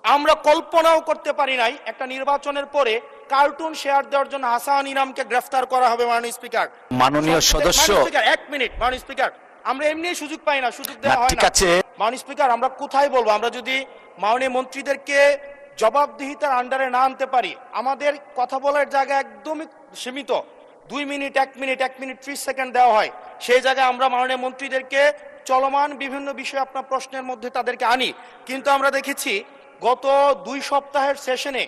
আমরা কল্পনাও করতে পারি নাই একটা নির্বাচনের পরে কার্টুন শেয়ার দেওয়ার জন্য হাসান ইনামকে গ্রেফতার করা হবে। মাননীয় স্পিকার, মাননীয় সদস্য, এক মিনিট মাননীয় স্পিকার, আমরা এমনি সুযোগ পাই না, সুযোগ দেওয়া হয় ঠিক না। আছে মাননীয় স্পিকার, আমরা কোথায় বলবো? আমরা যদি মাননীয় মন্ত্রীদেরকে জবাবদিহিতার আন্ডারে না আনতে পারি, আমাদের কথা বলার জায়গা একদমই সীমিত, 2 মিনিট 1 মিনিট 1 মিনিট 30 সেকেন্ড দেওয়া হয়। সেই জায়গায় আমরা মাননীয় মন্ত্রীদেরকে চলমান বিভিন্ন বিষয়ে আপনার প্রশ্নের মধ্যে তাদেরকে আনি। কিন্তু আমরা দেখেছি গত 2 সপ্তাহের সেশনে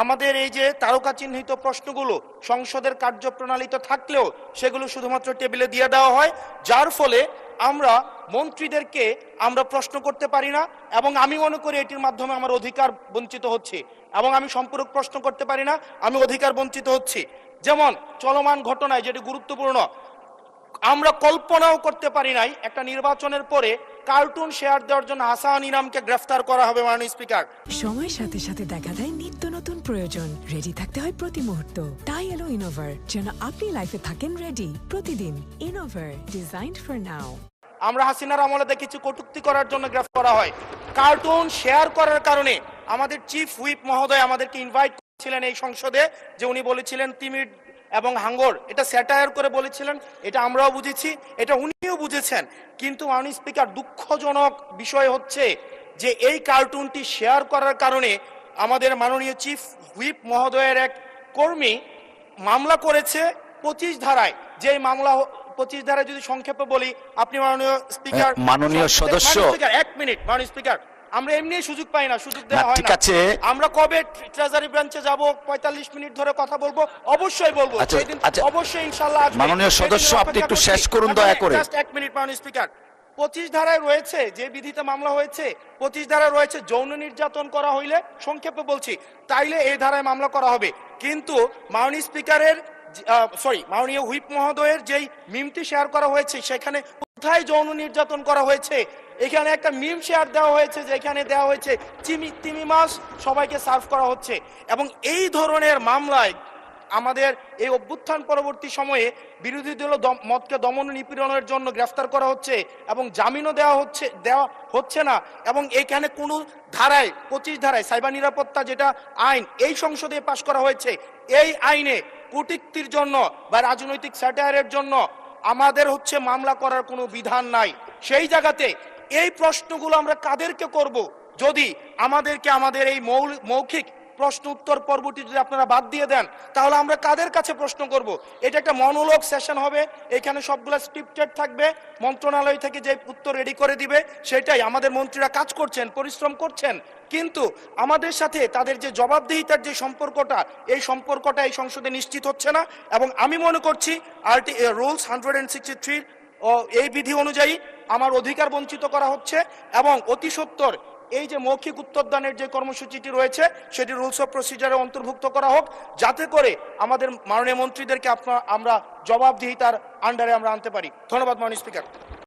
আমাদের এই যে তারকা চিহ্নিত প্রশ্নগুলো সংসদের কার্যপ্রণালীতে থাকলেও সেগুলো শুধুমাত্র টেবিলে দিয়ে দেওয়া হয়, যার ফলে আমরা মন্ত্রীদেরকে আমরা প্রশ্ন করতে পারি না। এবং আমি মনে করি এটির মাধ্যমে আমার অধিকার বঞ্চিত হচ্ছে, এবং আমি সম্পূরক প্রশ্ন করতে পারি না, আমি অধিকার বঞ্চিত হচ্ছি। যেমন চলমান ঘটনায় যেটি গুরুত্বপূর্ণ, আমরা কল্পনাও করতে পারি নাই একটা নির্বাচনের পরে কার্টুন শেয়ার দেওয়ার জন্য হাসান ইনামকে গ্রেফতার করা হবে। মাননীয় স্পিকার, সময়ের সাথে সাথে দেখা দেয় নিত্য নতুন প্রয়োজন, রেডি থাকতে হয় প্রতি মুহূর্ত। তাই এলো ইনোভার, যেন আপনি লাইফে থাকেন রেডি প্রতিদিন। Innova, designed for now. আমরা হাসিনার আমলে দেখেছি কটূক্তি করার জন্য গ্রেফতার করা হয়, কার্টুন শেয়ার করার কারণে। আমাদের চিফ হুইপ মহোদয় আমাদেরকে ইনভাইট করেছিলেন এই সংসদে, যে উনি বলেছিলেন তিমির এবং হাঙ্গর, এটা স্যাটায়ার করে বলেছিলেন, এটা আমরাও বুঝেছি, এটা উনিও বুঝেছেন। কিন্তু মাননীয় স্পিকার, দুঃখজনক বিষয় হচ্ছে যে এই কার্টুনটি শেয়ার করার কারণে আমাদের মাননীয় চিফ হুইপ মহোদয়ের এক কর্মী মামলা করেছে 25 ধারায়। যে মামলা 25 ধারায় যদি সংক্ষেপে বলি, আপনি মাননীয় স্পিকার, মাননীয় সদস্য, 1 মিনিট মাননীয় স্পিকার, আমরা এমনি সুযোগ পাই না, সুযোগ দেওয়া হয় ঠিক না। আছে আমরা কবে ট্রেজারি ব্রাঞ্চে যাব, 45 মিনিট ধরে কথা বলবো, অবশ্যই বলবো, সেদিন অবশ্যই ইনশাআল্লাহ আসবে। মাননীয় সদস্য, আপনি একটু শেষ করুন দয়া করে। জাস্ট 1 মিনিট মাননীয় স্পিকার, 25 ধারায় রয়েছে, যে বিধিতে মামলা হয়েছে 25 ধারায় রয়েছে যৌন নির্যাতন করা হইলে, সংক্ষেপে বলছি, তাইলে এই ধারায় মামলা করা হবে। কিন্তু মাননীয় স্পিকারের মাননীয় হুইপ মহোদয়ের যেই মিমটি শেয়ার করা হয়েছে, সেখানে কোথায় যৌন নির্যাতন করা হয়েছে? এখানে একটা মিম শেয়ার দেওয়া হয়েছে, যেখানে দেওয়া হয়েছে তিমি মাছ সবাইকে সার্ভ করা হচ্ছে। এবং এই ধরনের মামলায় আমাদের এই অভ্যুত্থান পরবর্তী সময়ে বিরোধী দল মতকে দমন নিপীড়নের জন্য গ্রেফতার করা হচ্ছে, এবং জামিনও দেওয়া হচ্ছে না। এবং এখানে কোনো ধারায় 25 ধারায় সাইবার নিরাপত্তা যেটা আইন এই সংসদে পাশ করা হয়েছে, এই আইনে কূটনীতির জন্য বা রাজনৈতিক স্যাটায়ারের জন্য আমাদের মামলা করার কোনো বিধান নাই। সেই জায়গাতে এই প্রশ্নগুলো আমরা কাদেরকে করব? যদি আমাদেরকে আমাদের এই মৌখিক প্রশ্ন উত্তর পর্বটি যদি আপনারা বাদ দিয়ে দেন, তাহলে আমরা কাদের কাছে প্রশ্ন করব? এটা একটা মনোলগ সেশন হবে, এখানে সবগুলো স্ক্রিপ্টেড থাকবে, মন্ত্রণালয় থেকে যে উত্তর রেডি করে দিবে সেটাই। আমাদের মন্ত্রীরা কাজ করছেন, পরিশ্রম করছেন, কিন্তু আমাদের সাথে তাদের যে জবাবদিহিতার যে সম্পর্কটা, এই সম্পর্কটা এই সংসদে নিশ্চিত হচ্ছে না। এবং আমি মনে করছি রুলস 163 এই বিধি অনুযায়ী আমার অধিকার বঞ্চিত করা হচ্ছে, এবং অতি সত্বর এই যে মৌখিক উত্তরদানের যে কর্মসূচিটি রয়েছে সেটি রুলস অফ প্রসিজারে অন্তর্ভুক্ত করা হোক, যাতে করে আমাদের মাননীয় মন্ত্রীদেরকে আমরা জবাবদিহিতার আন্ডারে আমরা আনতে পারি। ধন্যবাদ মাননীয় স্পিকার।